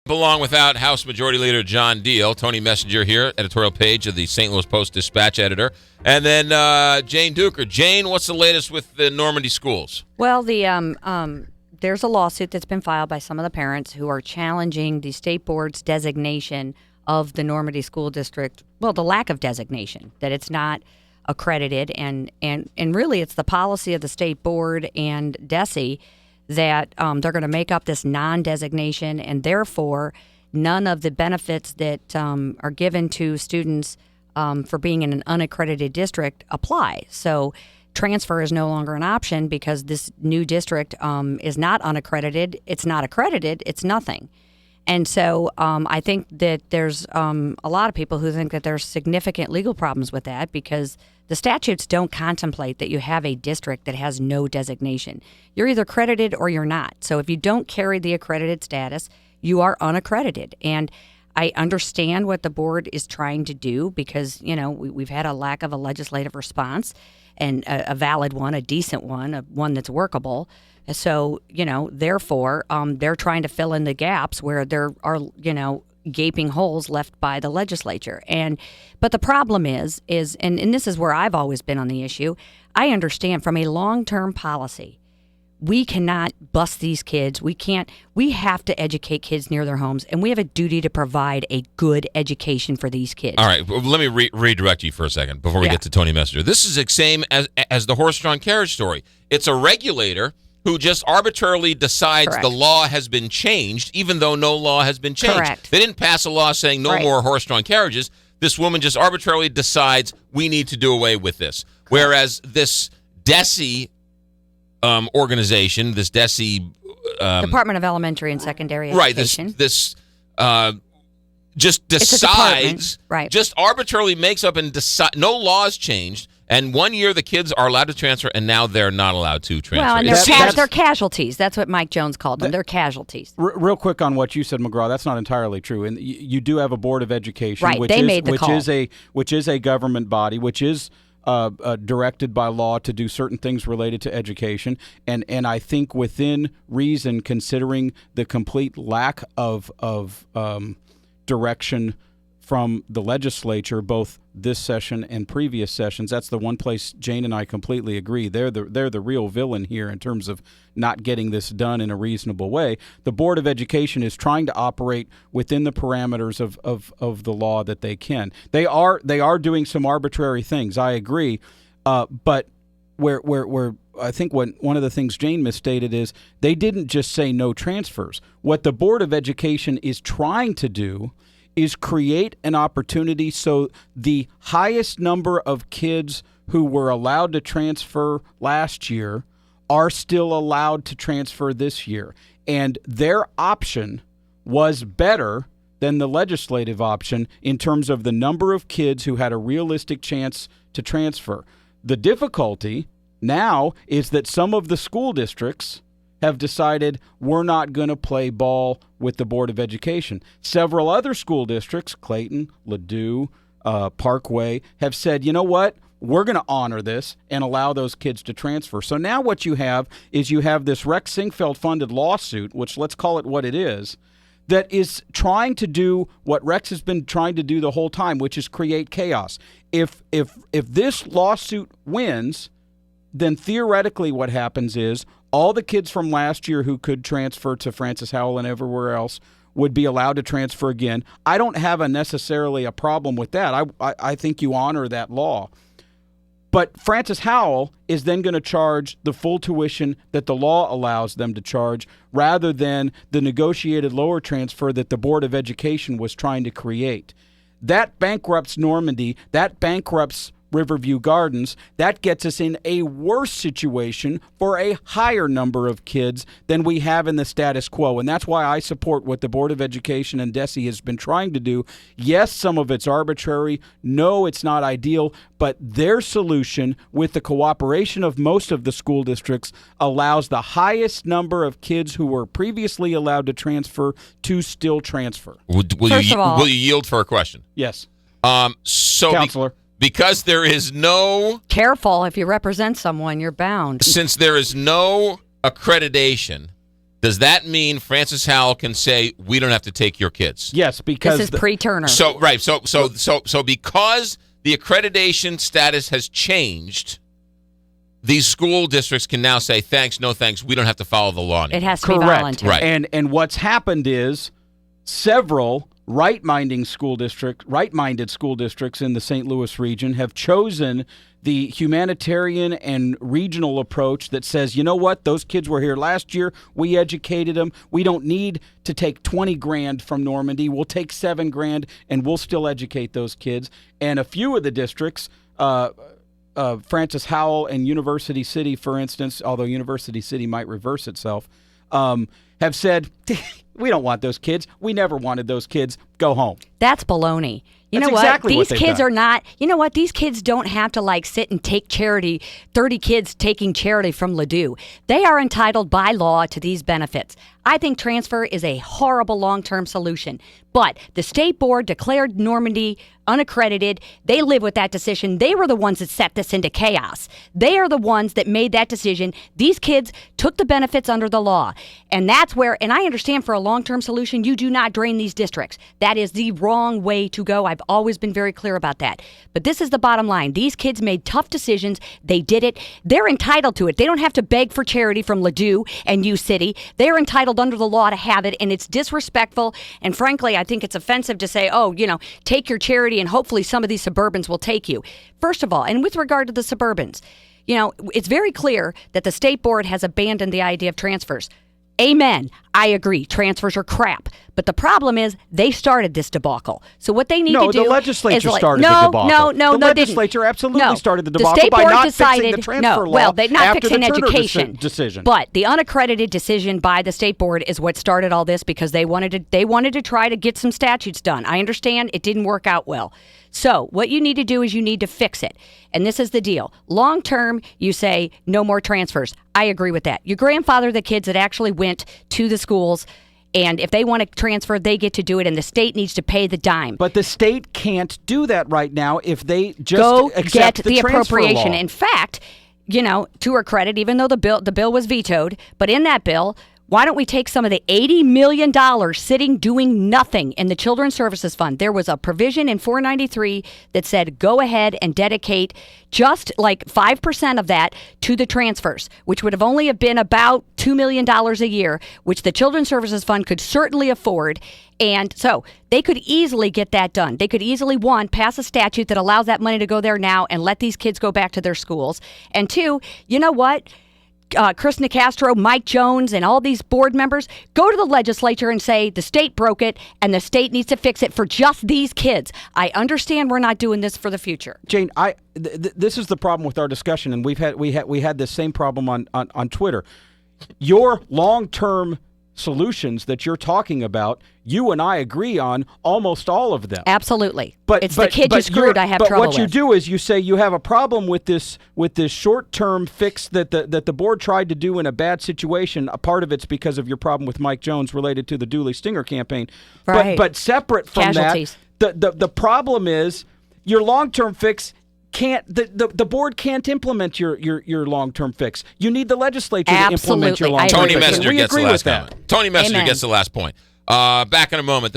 Along without House Majority Leader John Deal, Tony Messenger here, editorial page of the St. Louis Post-Dispatch editor, and then Jane Duker. Jane, what's the latest with the Normandy schools? Well, there's a lawsuit that's been filed by some of the parents who are challenging the state board's designation of the Normandy School District. Well, the lack of designation, that it's not accredited, and really it's the policy of the state board and DESE that they're going to make up this non-designation, and therefore none of the benefits that are given to students for being in an unaccredited district apply. So transfer is no longer an option because this new district is not unaccredited. It's not accredited. It's nothing. And so I think that there's a lot of people who think that there's significant legal problems with that because the statutes don't contemplate that you have a district that has no designation. You're either accredited or you're not. So if you don't carry the accredited status, you are unaccredited. And I understand what the board is trying to do because, you know, we've had a lack of a legislative response and a valid one, a decent one, one that's workable. So, you know, therefore, they're trying to fill in the gaps where there are, you know, gaping holes left by the legislature. But the problem is and this is where I've always been on the issue, I understand from a long-term policy, we cannot bust these kids. We have to educate kids near their homes, and we have a duty to provide a good education for these kids. All right, well, let me redirect you for a second before we get to Tony Messenger. This is the same as the horse-drawn carriage story. It's a regulator who just arbitrarily decides the law has been changed, even though no law has been changed. Correct. They didn't pass a law saying no more horse-drawn carriages. This woman just arbitrarily decides we need to do away with this. Correct. Whereas this DESE organization, this DESE... Department of Elementary and Secondary Education. Right, this just decides, just arbitrarily makes up and decide. No laws changed. And 1 year the kids are allowed to transfer, and now they're not allowed to transfer. Well, and they're casualties. That's what Mike Jones called them. They're casualties. Real quick on what you said, McGraw, that's not entirely true. And you do have a Board of Education, right? They made the call. Which is a government body, which is directed by law to do certain things related to education. And I think within reason, considering the complete lack of direction from the legislature, both this session and previous sessions, that's the one place Jane and I completely agree. They're the real villain here in terms of not getting this done in a reasonable way. The Board of Education is trying to operate within the parameters of the law that they can. They are doing some arbitrary things, I agree, but where I think one of the things Jane misstated is they didn't just say no transfers. What the Board of Education is trying to do is create an opportunity so the highest number of kids who were allowed to transfer last year are still allowed to transfer this year. And their option was better than the legislative option in terms of the number of kids who had a realistic chance to transfer. The difficulty now is that some of the school districts have decided we're not going to play ball with the Board of Education. Several other school districts, Clayton, Ladue, Parkway, have said, you know what, we're going to honor this and allow those kids to transfer. So now what you have is this Rex Sinquefield-funded lawsuit, which let's call it what it is, that is trying to do what Rex has been trying to do the whole time, which is create chaos. If this lawsuit wins, then theoretically what happens is all the kids from last year who could transfer to Francis Howell and everywhere else would be allowed to transfer again. I don't have necessarily a problem with that. I think you honor that law. But Francis Howell is then going to charge the full tuition that the law allows them to charge rather than the negotiated lower transfer that the Board of Education was trying to create. That bankrupts Normandy. That bankrupts Riverview Gardens. That gets us in a worse situation for a higher number of kids than we have in the status quo. And that's why I support what the Board of Education and DESE has been trying to do. Yes, some of it's arbitrary. No, it's not ideal. But their solution, with the cooperation of most of the school districts, allows the highest number of kids who were previously allowed to transfer to still transfer. Will you yield for a question? Yes. Counselor. Because there is no... Careful, if you represent someone, you're bound. Since there is no accreditation, Does that mean Francis Howell can say we don't have to take your kids? Yes, because this is pre-Turner. So because the accreditation status has changed, these school districts can now say thanks, no thanks. We don't have to follow the law anymore. It has to be voluntary. Right. And what's happened is several right-minded school districts in the St. Louis region have chosen the humanitarian and regional approach that says, you know what, those kids were here last year, we educated them, we don't need to take $20,000 from Normandy, we'll take $7,000 and we'll still educate those kids. And a few of the districts, Francis Howell and University City, for instance, although University City might reverse itself, have said, we don't want those kids. We never wanted those kids. Go home. That's baloney. You That's know what? exactly These what kids done. are not, you know what? These kids don't have to like sit and take charity, 30 kids taking charity from Ladue. They are entitled by law to these benefits. I think transfer is a horrible long-term solution. But the state board declared Normandy unaccredited. They live with that decision. They were the ones that set this into chaos. They are the ones that made that decision. These kids took the benefits under the law. And that's where, and I understand for a long-term solution, you do not drain these districts. That is the wrong way to go. I've always been very clear about that. But this is the bottom line. These kids made tough decisions. They did it. They're entitled to it. They don't have to beg for charity from Ladue and U City. They're entitled under the law to have it, and it's disrespectful. And frankly, I think it's offensive to say, oh, you know, take your charity and hopefully some of these Suburbans will take you. First of all, and with regard to the Suburbans, you know, it's very clear that the state board has abandoned the idea of transfers. Amen. I agree. Transfers are crap. But the problem is they started this debacle. So what they need to do the legislature is started the debacle. No, the legislature absolutely started the debacle state by board not decided, fixing the transfer law they're not after fixing the Turner education decision. But the unaccredited decision by the state board is what started all this because they wanted to try to get some statutes done. I understand it didn't work out well. So what you need to do is you need to fix it. And this is the deal. Long term, you say no more transfers. I agree with that. You grandfather the kids that actually went to the schools, and if they want to transfer, they get to do it, and the state needs to pay the dime. But the state can't do that right now if they just go accept get the transfer appropriation. law. In fact, you know, to her credit, even though the bill was vetoed, but in that bill, why don't we take some of the $80 million sitting doing nothing in the Children's Services Fund? There was a provision in 493 that said go ahead and dedicate just like 5% of that to the transfers, which would have only have been about $2 million a year, which the Children's Services Fund could certainly afford. And so they could easily get that done. They could easily, one, pass a statute that allows that money to go there now and let these kids go back to their schools. And two, you know what? Chris Nicastro, Mike Jones, and all these board members, go to the legislature and say the state broke it and the state needs to fix it for just these kids. I understand we're not doing this for the future. Jane, this is the problem with our discussion, and we had this same problem on Twitter. Your long-term solutions that you're talking about, you and I agree on almost all of them. Absolutely. It's the kid you screwed I have trouble with. But what you do is you say you have a problem with this short-term fix that the board tried to do in a bad situation. A part of it's because of your problem with Mike Jones related to the Dooley Stinger campaign. Right. But separate from Casualties. that, the problem is your long-term fix can't the board can't implement your long-term fix. You need the legislature to implement your long-term Tony fix. Messenger gets the last comment. Tony Messenger Amen. gets the last point. Back in a moment.